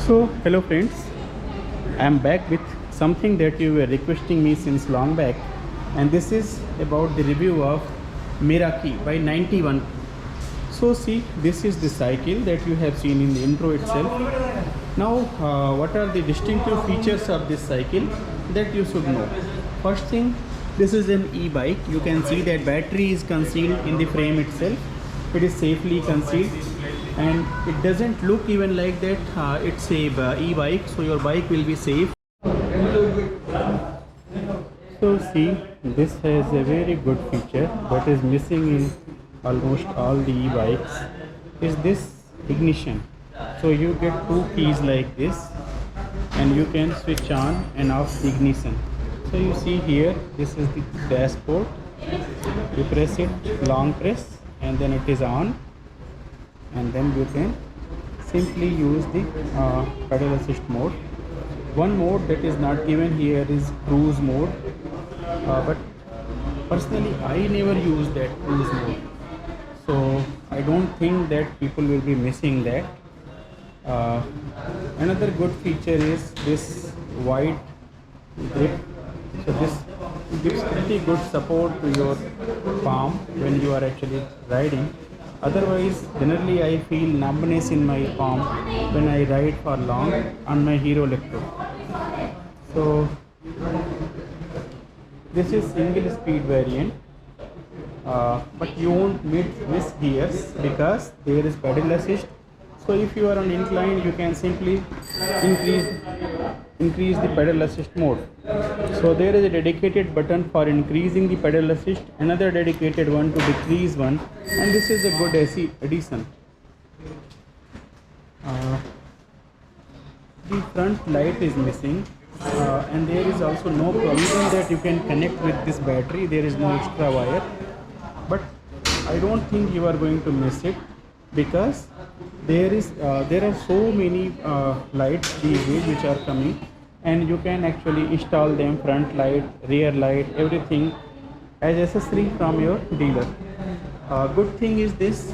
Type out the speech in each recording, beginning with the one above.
So hello friends, I am back with something that you were requesting me since long back, and this is about the review of Meraki by 91. So see, this is the cycle that you have seen in the intro itself. Now what are the distinctive features of this cycle that you should know? First thing, this is an e-bike. You can see that battery is concealed in the frame itself. It is safely concealed and it doesn't look even like that it's a e-bike, so your bike will be safe. So see, this has a very good feature that is missing in almost all the e-bikes, is this ignition. So you get two keys like this and you can switch on and off the ignition. So you see here, this is the dashboard. You press it, long press, and then it is on, and then you can simply use the pedal assist mode. One mode that is not given here is cruise mode, but personally I never use that cruise mode, so I don't think that people will be missing that. Another good feature is this wide grip. So this gives pretty good support to your palm when you are actually riding. Otherwise, generally I feel numbness in my palm when I ride for long on my Hero Electro. So this is single speed variant, but you won't miss gears because there is pedal assist. So if you are on incline, you can simply increase the pedal assist mode. So there is a dedicated button for increasing the pedal assist, another dedicated one to decrease one, and this is a good addition. The front light is missing, and there is also no provision that you can connect with this battery. There is no extra wire, but I don't think you are going to miss it because there are so many lights these days which are coming, and you can actually install them, front light, rear light, everything as accessory from your dealer. Good thing is this,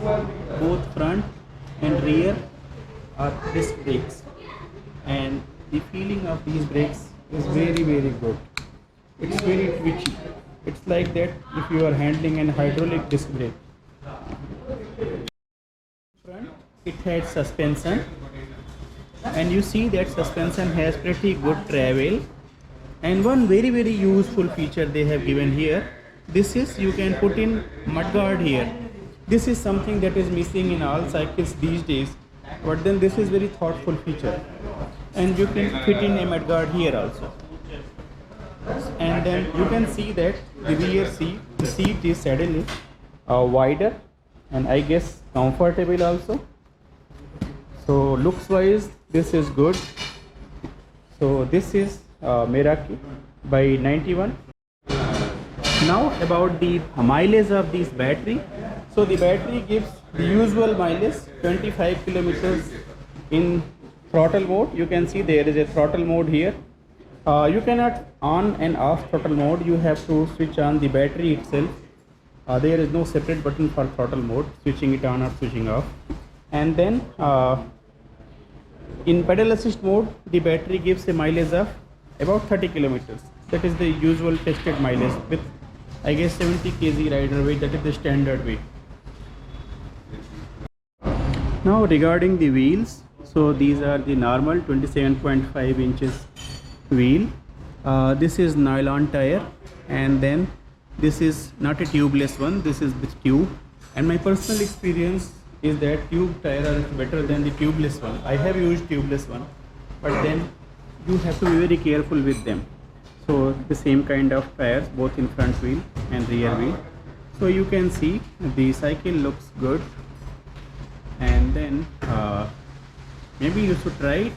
both front and rear are disc brakes, and the feeling of these brakes is very good. It's very twitchy. It's like that if you are handling an hydraulic disc brake. Front, it had suspension, and you see that suspension has pretty good travel. And one very useful feature they have given here, this is you can put in mudguard here. This is something that is missing in all cycles these days, but then this is very thoughtful feature, and you can fit in a mudguard here also. And then you can see that the rear seat, the seat is suddenly wider and I guess comfortable also. So looks wise, this is good. So this is Meraki by 91. Now about the mileage of this battery. So the battery gives the usual mileage, 25 kilometers in throttle mode. You can see there is a throttle mode here. You cannot on and off throttle mode. You have to switch on the battery itself. There is no separate button for throttle mode, switching it on or switching off. And then in pedal assist mode, the battery gives a mileage of about 30 kilometers. That is the usual tested mileage with, I guess, 70 kg rider weight. That is the standard weight. Now regarding the wheels, so these are the normal 27.5 inches wheel. This is nylon tire, and then this is not a tubeless one, this is with tube, and my personal experience is that tube tire are better than the tubeless one. I have used tubeless one, but then you have to be very careful with them. So the same kind of tires both in front wheel and rear wheel. So you can see the cycle looks good, and then maybe you should try it